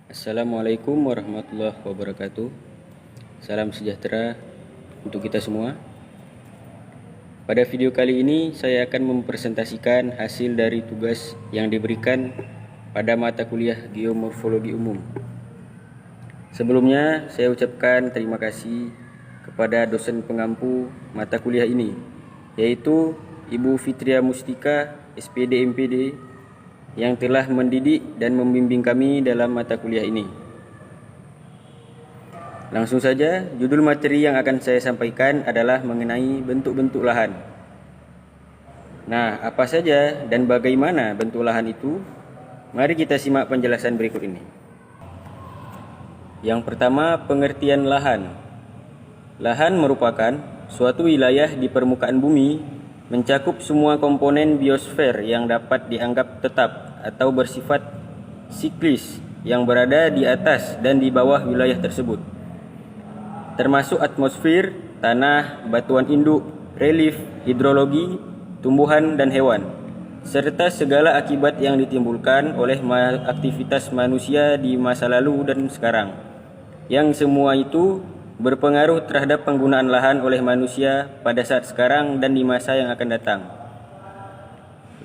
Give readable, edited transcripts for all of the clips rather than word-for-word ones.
Assalamualaikum warahmatullahi wabarakatuh. Salam sejahtera untuk kita semua. Pada video kali ini saya akan mempresentasikan hasil dari tugas yang diberikan pada mata kuliah Geomorfologi Umum. Sebelumnya saya ucapkan terima kasih kepada dosen pengampu mata kuliah ini, yaitu Ibu Fitria Mustika, SPD MPD, yang telah mendidik dan membimbing kami dalam mata kuliah ini. Langsung saja, judul materi yang akan saya sampaikan adalah mengenai bentuk-bentuk lahan. Nah, apa saja dan bagaimana bentuk lahan itu? Mari kita simak penjelasan berikut ini. Yang pertama, pengertian lahan. Lahan merupakan suatu wilayah di permukaan bumi mencakup semua komponen biosfer yang dapat dianggap tetap atau bersifat siklis yang berada di atas dan di bawah wilayah tersebut, termasuk atmosfer, tanah, batuan induk, relief, hidrologi, tumbuhan dan hewan, serta segala akibat yang ditimbulkan oleh aktivitas manusia di masa lalu dan sekarang, yang semua itu berpengaruh terhadap penggunaan lahan oleh manusia pada saat sekarang dan di masa yang akan datang.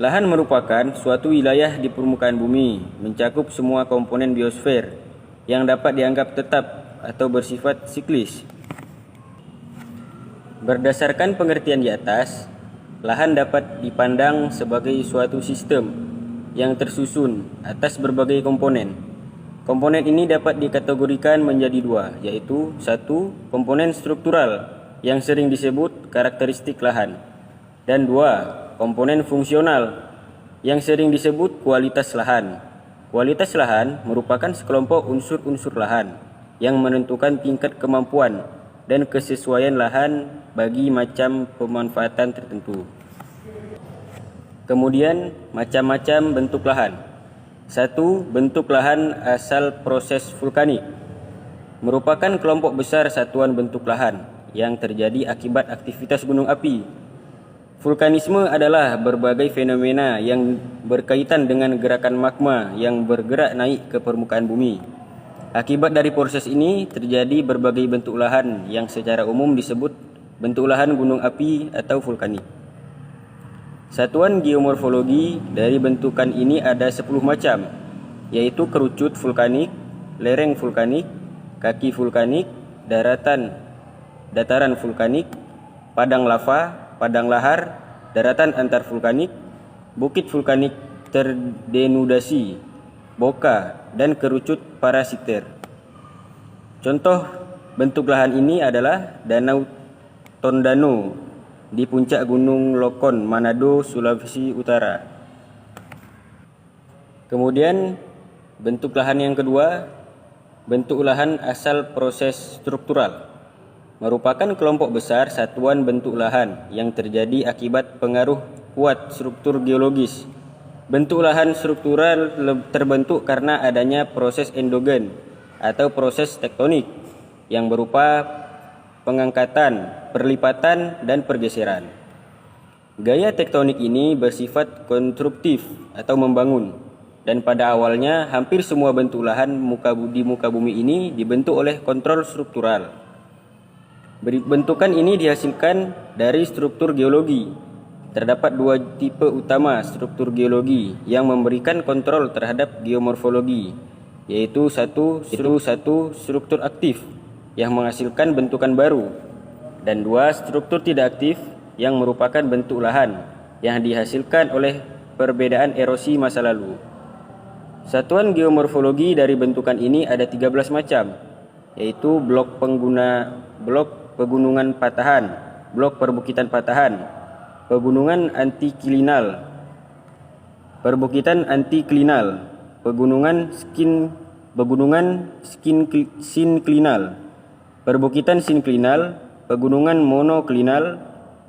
Lahan merupakan suatu wilayah di permukaan bumi, mencakup semua komponen biosfer yang dapat dianggap tetap atau bersifat siklis. Berdasarkan pengertian di atas, lahan dapat dipandang sebagai suatu sistem yang tersusun atas berbagai komponen. Komponen ini dapat dikategorikan menjadi dua, yaitu satu, komponen struktural yang sering disebut karakteristik lahan, dan dua, komponen fungsional yang sering disebut kualitas lahan. Kualitas lahan merupakan sekelompok unsur-unsur lahan yang menentukan tingkat kemampuan dan kesesuaian lahan bagi macam pemanfaatan tertentu. Kemudian, macam-macam bentuk lahan. 1. Bentuk lahan asal proses vulkanik merupakan kelompok besar satuan bentuk lahan yang terjadi akibat aktivitas gunung api. Vulkanisme adalah berbagai fenomena yang berkaitan dengan gerakan magma yang bergerak naik ke permukaan bumi. Akibat dari proses ini terjadi berbagai bentuk lahan yang secara umum disebut bentuk lahan gunung api atau vulkanik. Satuan geomorfologi dari bentukan ini ada 10 macam, yaitu kerucut vulkanik, lereng vulkanik, kaki vulkanik, dataran vulkanik, padang lava, padang lahar, daratan antar vulkanik, bukit vulkanik terdenudasi, boka, dan kerucut parasiter. Contoh bentuk lahan ini adalah Danau Tondano di puncak Gunung Lokon, Manado, Sulawesi Utara. Kemudian bentuk lahan yang kedua, bentuk lahan asal proses struktural merupakan kelompok besar satuan bentuk lahan yang terjadi akibat pengaruh kuat struktur geologis. Bentuk lahan struktural terbentuk karena adanya proses endogen atau proses tektonik yang berupa pengangkatan, perlipatan, dan pergeseran. Gaya tektonik ini bersifat konstruktif atau membangun, dan pada awalnya hampir semua bentuk lahan di muka bumi ini dibentuk oleh kontrol struktural. Bentukan ini dihasilkan dari struktur geologi. Terdapat dua tipe utama struktur geologi yang memberikan kontrol terhadap geomorfologi, yaitu satu struktur aktif yang menghasilkan bentukan baru, dan dua struktur tidak aktif yang merupakan bentuk lahan yang dihasilkan oleh perbedaan erosi masa lalu. Satuan geomorfologi dari bentukan ini ada 13 macam, yaitu blok pegunungan patahan, blok perbukitan patahan, pegunungan antiklinal, perbukitan antiklinal, pegunungan sinklinal, perbukitan sinklinal, pegunungan monoklinal,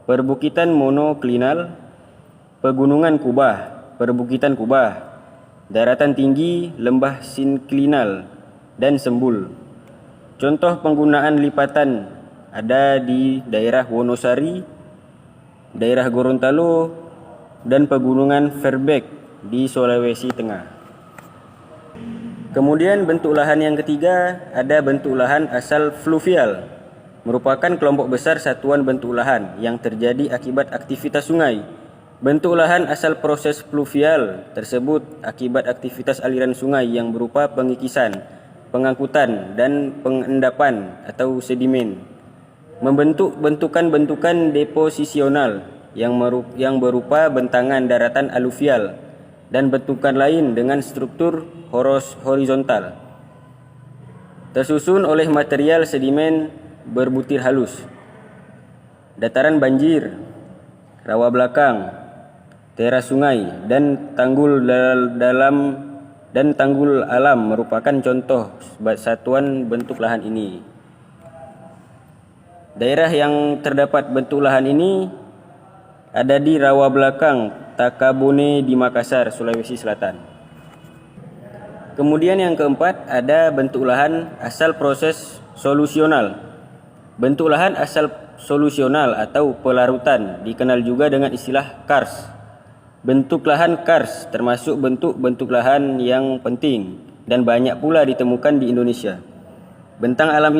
perbukitan monoklinal, pegunungan kubah, perbukitan kubah, daratan tinggi, lembah sinklinal, dan sembul. Contoh penggunaan lipatan ada di daerah Wonosari, daerah Gorontalo, dan pegunungan Verbeek di Sulawesi Tengah. Kemudian bentuk lahan yang ketiga ada bentuk lahan asal fluvial, merupakan kelompok besar satuan bentuk lahan yang terjadi akibat aktivitas sungai. Bentuk lahan asal proses fluvial tersebut akibat aktivitas aliran sungai yang berupa pengikisan, pengangkutan, dan pengendapan atau sedimen. Membentuk bentukan-bentukan deposisional yang berupa bentangan daratan aluvial dan bentukan lain dengan struktur horizontal, tersusun oleh material sedimen berbutir halus. Dataran banjir, rawa belakang, teras sungai, dan tanggul alam merupakan contoh satuan bentuk lahan ini. Daerah yang terdapat bentuk lahan ini ada di rawa belakang Takabone di Makassar, Sulawesi Selatan. Kemudian yang keempat ada bentuk lahan asal proses solusional. Bentuk lahan asal solusional atau pelarutan dikenal juga dengan istilah kars. Bentuk lahan kars termasuk bentuk lahan yang penting dan banyak pula ditemukan di Indonesia. Bentang alam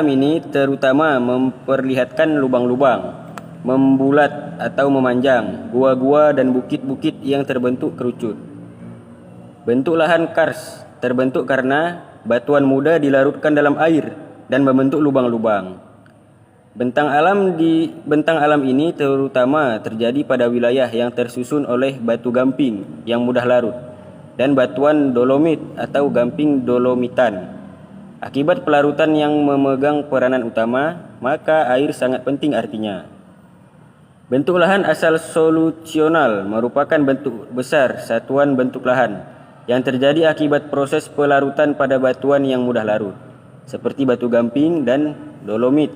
ini terutama memperlihatkan lubang-lubang, membulat atau memanjang, gua-gua dan bukit-bukit yang terbentuk kerucut. Bentuk lahan kars terbentuk karena batuan muda dilarutkan dalam air dan membentuk lubang-lubang. Bentang alam ini terutama terjadi pada wilayah yang tersusun oleh batu gamping yang mudah larut dan batuan dolomit atau gamping dolomitan. Akibat pelarutan yang memegang peranan utama, maka air sangat penting artinya. Bentuk lahan asal solusional merupakan bentuk besar satuan bentuk lahan yang terjadi akibat proses pelarutan pada batuan yang mudah larut, seperti batu gamping dan dolomit.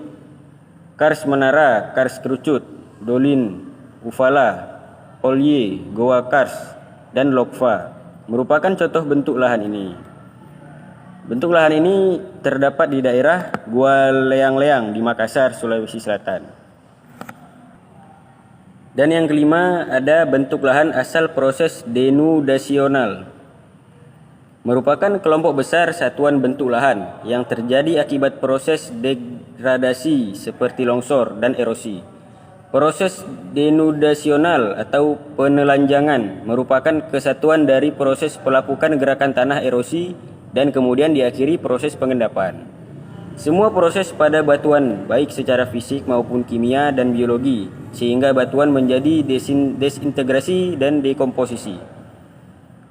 Kars menara, kars kerucut, dolin, ufala, polye, goa kars, dan lokva merupakan contoh bentuk lahan ini. Bentuk lahan ini terdapat di daerah Gua Leang-Leang di Makassar, Sulawesi Selatan. Dan yang kelima ada bentuk lahan asal proses denudasional, merupakan kelompok besar satuan bentuk lahan yang terjadi akibat proses degradasi seperti longsor dan erosi. Proses denudasional atau penelanjangan merupakan kesatuan dari proses pelapukan gerakan tanah erosi dan kemudian diakhiri proses pengendapan. Semua proses pada batuan baik secara fisik maupun kimia dan biologi sehingga batuan menjadi desintegrasi dan dekomposisi.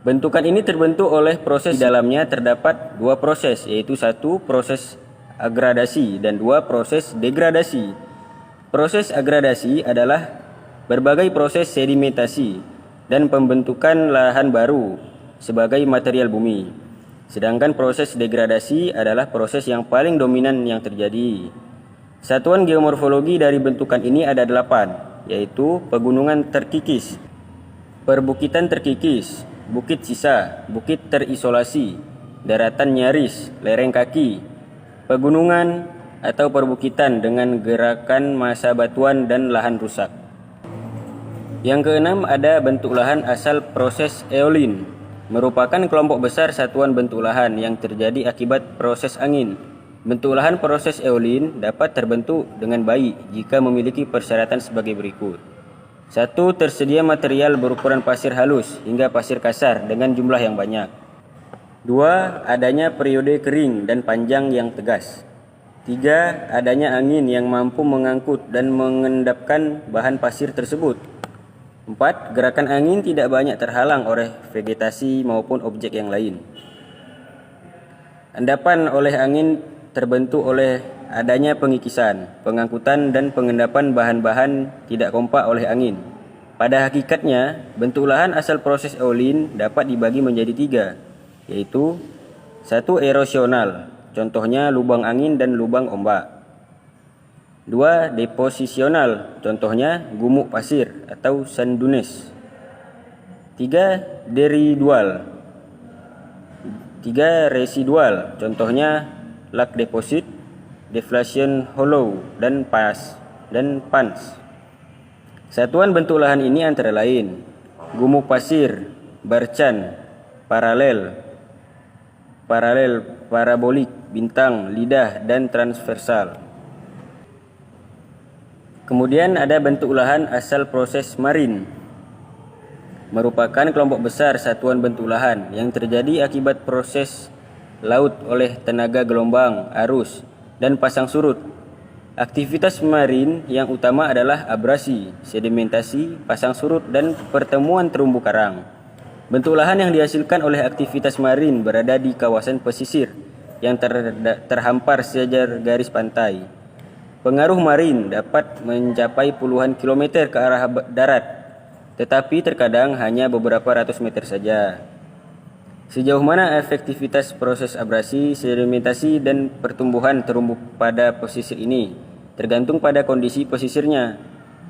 Bentukan ini terbentuk oleh proses di dalamnya terdapat dua proses, yaitu satu proses agradasi dan dua proses degradasi. Proses agradasi adalah berbagai proses sedimentasi dan pembentukan lahan baru sebagai material bumi. Sedangkan proses degradasi adalah proses yang paling dominan yang terjadi. Satuan geomorfologi dari bentukan ini ada 8, yaitu pegunungan terkikis, perbukitan terkikis, bukit sisa, bukit terisolasi, daratan nyaris, lereng kaki, pegunungan atau perbukitan dengan gerakan massa batuan dan lahan rusak. Yang keenam ada bentuk lahan asal proses eolin, merupakan kelompok besar satuan bentuk lahan yang terjadi akibat proses angin. Bentuk lahan proses eolin dapat terbentuk dengan baik jika memiliki persyaratan sebagai berikut. 1. Tersedia material berukuran pasir halus hingga pasir kasar dengan jumlah yang banyak. 2. Adanya periode kering dan panjang yang tegas. 3. Adanya angin yang mampu mengangkut dan mengendapkan bahan pasir tersebut. 4. Gerakan angin tidak banyak terhalang oleh vegetasi maupun objek yang lain. Endapan oleh angin terbentuk oleh adanya pengikisan, pengangkutan, dan pengendapan bahan-bahan tidak kompak oleh angin. Pada hakikatnya, bentuk lahan asal proses eolin dapat dibagi menjadi 3, yaitu 1. Erosional, contohnya lubang angin dan lubang ombak. 2. Deposisional, contohnya gumuk pasir atau sand dunes. 3. Deridual. 3. Residual, contohnya lak deposit, deflation hollow, dan pans. Satuan bentuk lahan ini antara lain gumuk pasir, barcan, paralel, parabolik, bintang, lidah, dan transversal. Kemudian ada bentuk ulahan asal proses marin, merupakan kelompok besar satuan bentuk ulahan yang terjadi akibat proses laut oleh tenaga gelombang, arus, dan pasang surut. Aktivitas marin yang utama adalah abrasi, sedimentasi, pasang surut, dan pertemuan terumbu karang. Bentuk ulahan yang dihasilkan oleh aktivitas marin berada di kawasan pesisir yang terhampar sejajar garis pantai. Pengaruh marin dapat mencapai puluhan kilometer ke arah darat, tetapi terkadang hanya beberapa ratus meter saja. Sejauh mana efektivitas proses abrasi, sedimentasi, dan pertumbuhan terumbu pada pesisir ini tergantung pada kondisi pesisirnya.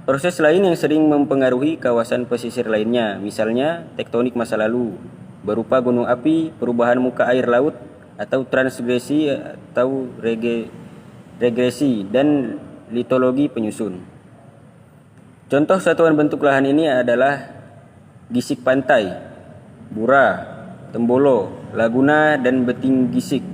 Proses lain yang sering mempengaruhi kawasan pesisir lainnya, misalnya tektonik masa lalu, berupa gunung api, perubahan muka air laut, atau transgresi atau regresi, dan litologi penyusun. Contoh satuan bentuk lahan ini adalah gisik pantai, bura, tembolo, laguna, dan beting gisik.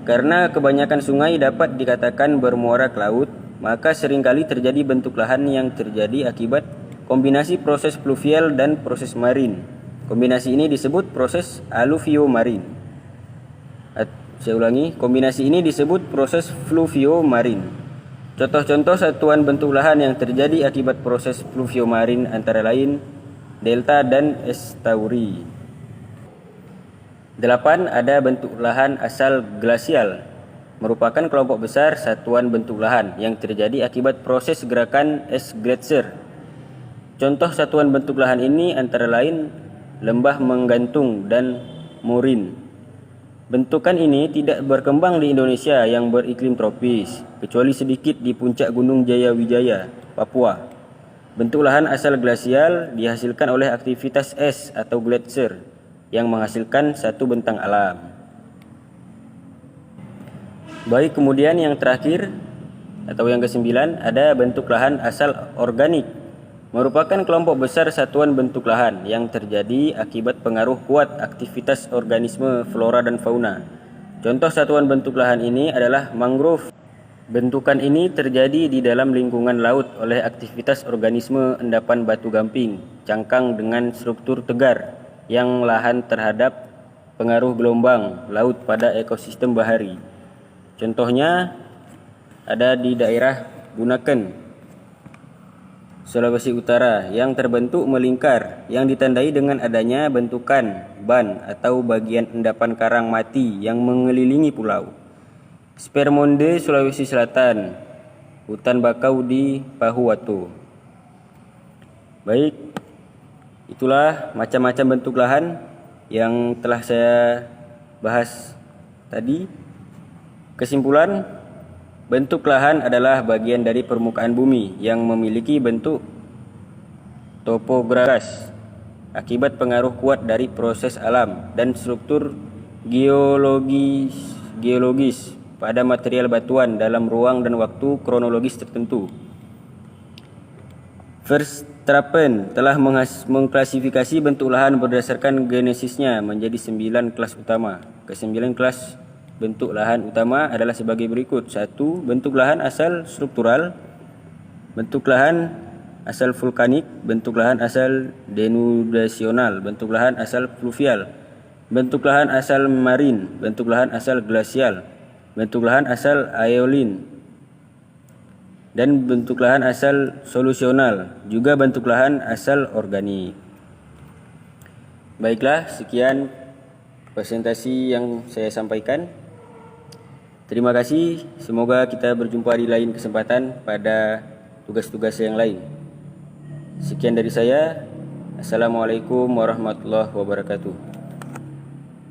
Karena kebanyakan sungai dapat dikatakan bermuara ke laut, maka seringkali terjadi bentuk lahan yang terjadi akibat kombinasi proses fluvial dan proses marin. Kombinasi ini disebut proses aluvio-marin. Saya ulangi, kombinasi ini disebut proses fluvio-marin. Contoh-contoh satuan bentuk lahan yang terjadi akibat proses fluvio-marin antara lain delta dan estuari. 8. Ada bentuk lahan asal glasial, merupakan kelompok besar satuan bentuk lahan yang terjadi akibat proses gerakan es gletser. Contoh satuan bentuk lahan ini antara lain lembah menggantung dan morin. Bentukan ini tidak berkembang di Indonesia yang beriklim tropis, kecuali sedikit di puncak Gunung Jayawijaya, Papua. Bentuk lahan asal glasial dihasilkan oleh aktivitas es atau gletser yang menghasilkan satu bentang alam. Baik, kemudian yang terakhir atau yang ke-9 ada bentuk lahan asal organik, merupakan kelompok besar satuan bentuk lahan yang terjadi akibat pengaruh kuat aktivitas organisme flora dan fauna. Contoh satuan bentuk lahan ini adalah mangrove. Bentukan ini terjadi di dalam lingkungan laut oleh aktivitas organisme endapan batu gamping, cangkang dengan struktur tegar yang lahan terhadap pengaruh gelombang laut pada ekosistem bahari. Contohnya ada di daerah Bunaken, Sulawesi Utara, yang terbentuk melingkar yang ditandai dengan adanya bentukan ban atau bagian endapan karang mati yang mengelilingi pulau. Spermonde, Sulawesi Selatan, hutan bakau di Pahuwato. Baik, itulah macam-macam bentuk lahan yang telah saya bahas tadi. Kesimpulan, bentuk lahan adalah bagian dari permukaan bumi yang memiliki bentuk topografis akibat pengaruh kuat dari proses alam dan struktur geologis pada material batuan dalam ruang dan waktu kronologis tertentu. Verstappen telah mengklasifikasi bentuk lahan berdasarkan genesisnya menjadi 9 kelas utama. Ke-9 kelas bentuk lahan utama adalah sebagai berikut. 1. Bentuk lahan asal struktural, bentuk lahan asal vulkanik, bentuk lahan asal denudasional, bentuk lahan asal fluvial, bentuk lahan asal marin, bentuk lahan asal glasial, bentuk lahan asal aeolin, dan bentuk lahan asal solusional, juga bentuk lahan asal organik. Baiklah, sekian presentasi yang saya sampaikan. Terima kasih, semoga kita berjumpa di lain kesempatan pada tugas-tugas yang lain. Sekian dari saya. Assalamualaikum warahmatullahi wabarakatuh.